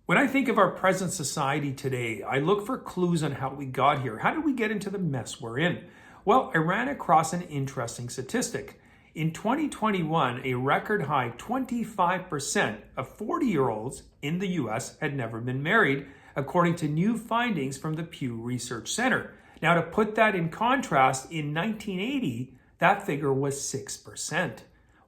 When I think of our present society today, I look for clues on how we got here. How did we get into the mess we're in? Well, I ran across an interesting statistic. In 2021, a record high 25% of 40-year-olds in the US had never been married, according to new findings from the Pew Research Center. Now, to put that in contrast, in 1980, that figure was 6%.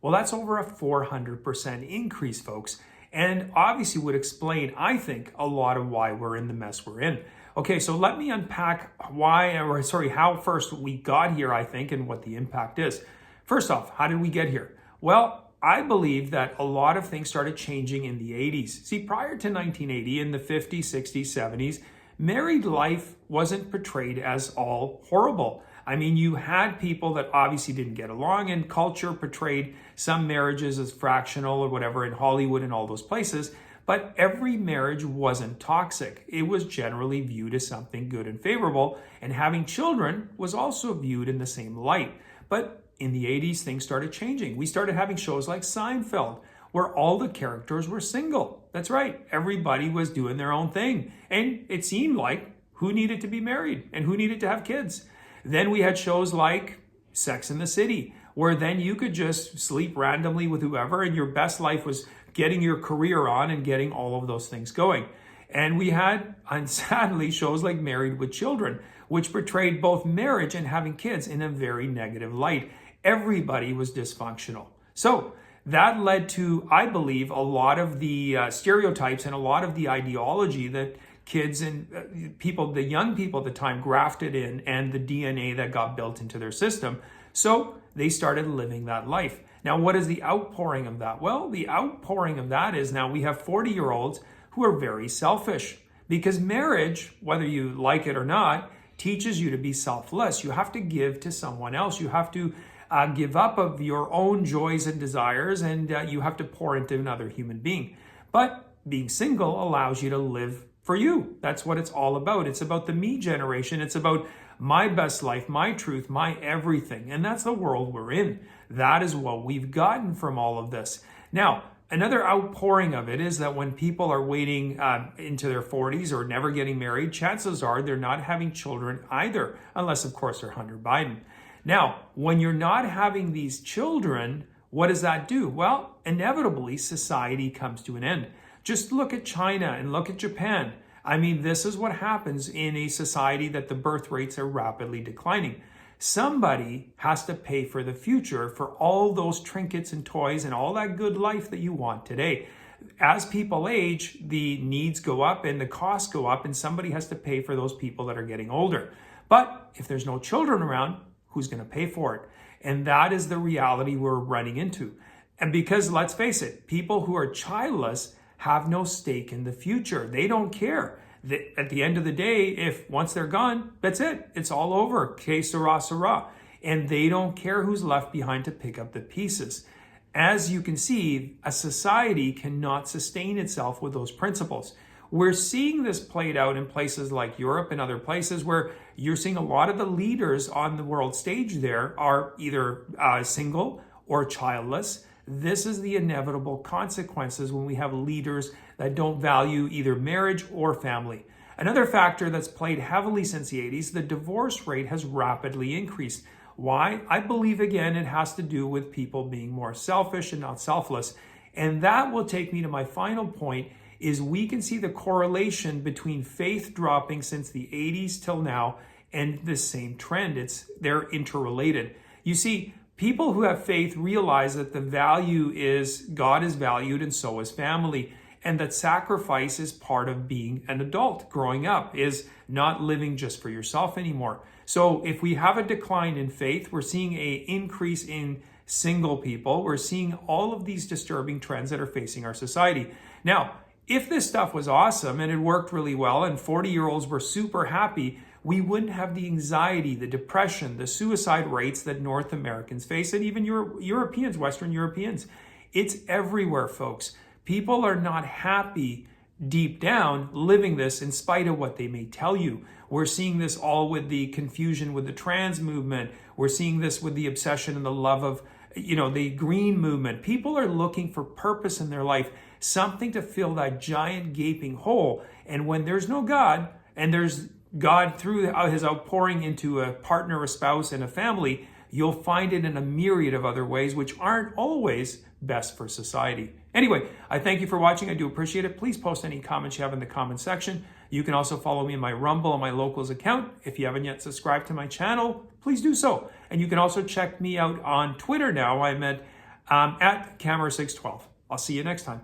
Well, that's over a 400% increase, folks. And obviously would explain, I think, a lot of why we're in the mess we're in. Okay, so let me unpack how first we got here, I think, and what the impact is. First off, how did we get here? Well, I believe that a lot of things started changing in the 80s. See, prior to 1980, in the 50s, 60s, 70s, married life wasn't portrayed as all horrible. I mean, you had people that obviously didn't get along, and culture portrayed some marriages as fractional or whatever in Hollywood and all those places, but every marriage wasn't toxic. It was generally viewed as something good and favorable, and having children was also viewed in the same light. But in the 80s, things started changing. We started having shows like Seinfeld, where all the characters were single. That's right, everybody was doing their own thing, and it seemed like who needed to be married and who needed to have kids. Then we had shows like Sex and the City, where then you could just sleep randomly with whoever, and your best life was getting your career on and getting all of those things going. And we had, sadly, shows like Married with Children, which portrayed both marriage and having kids in a very negative light. Everybody was dysfunctional. So that led to, I believe, a lot of the stereotypes and a lot of the ideology that kids and people, the young people at the time, grafted in, and the DNA that got built into their system. So they started living that life. Now, what is the outpouring of that? Well, the outpouring of that is now we have 40-year-olds who are very selfish, because marriage, whether you like it or not, teaches you to be selfless. You have to give to someone else. You have to give up of your own joys and desires, and you have to pour into another human being. But being single allows you to live for you. That's what it's all about. It's about the me generation. It's about my best life, my truth, my everything. And that's the world we're in. That is what we've gotten from all of this. Now, another outpouring of it is that when people are waiting into their 40s or never getting married, chances are they're not having children either, unless, of course, they're Hunter Biden. Now, when you're not having these children, what does that do? Well, inevitably, society comes to an end. Just look at China and look at Japan. I mean, this is what happens in a society that the birth rates are rapidly declining. Somebody has to pay for the future, for all those trinkets and toys and all that good life that you want today. As people age, the needs go up and the costs go up, and somebody has to pay for those people that are getting older. But if there's no children around, who's going to pay for it? And that is the reality we're running into. And because, let's face it, people who are childless have no stake in the future. They don't care. At the end of the day, if once they're gone, that's it. It's all over. Que sera, sera. And they don't care who's left behind to pick up the pieces. As you can see, a society cannot sustain itself with those principles. We're seeing this played out in places like Europe and other places where you're seeing a lot of the leaders on the world stage there are either single or childless. This is the inevitable consequences when we have leaders that don't value either marriage or family. Another factor that's played heavily since the 80s, the divorce rate has rapidly increased. Why? I believe, again, it has to do with people being more selfish and not selfless. And that will take me to my final point, is we can see the correlation between faith dropping since the 80s till now and the same trend. They're interrelated. You see, people who have faith realize that the value is God is valued and so is family, and that sacrifice is part of being an adult. Growing up is not living just for yourself anymore. So if we have a decline in faith, we're seeing an increase in single people. We're seeing all of these disturbing trends that are facing our society. Now, if this stuff was awesome and it worked really well and 40-year-olds were super happy, we wouldn't have the anxiety, the depression, the suicide rates that North Americans face, and even Europeans, Western Europeans. It's everywhere, folks. People are not happy deep down living this in spite of what they may tell you. We're seeing this all with the confusion with the trans movement. We're seeing this with the obsession and the love of, the green movement. People are looking for purpose in their life. something to fill that giant gaping hole. And when there's no God, and there's God through his outpouring into a partner, a spouse, and a family, you'll find it in a myriad of other ways, which aren't always best for society. Anyway, I thank you for watching. I do appreciate it. Please post any comments you have in the comment section. You can also follow me in my Rumble and my Locals account. If you haven't yet subscribed to my channel, please do so. And you can also check me out on Twitter now. I'm at Camera612. I'll see you next time.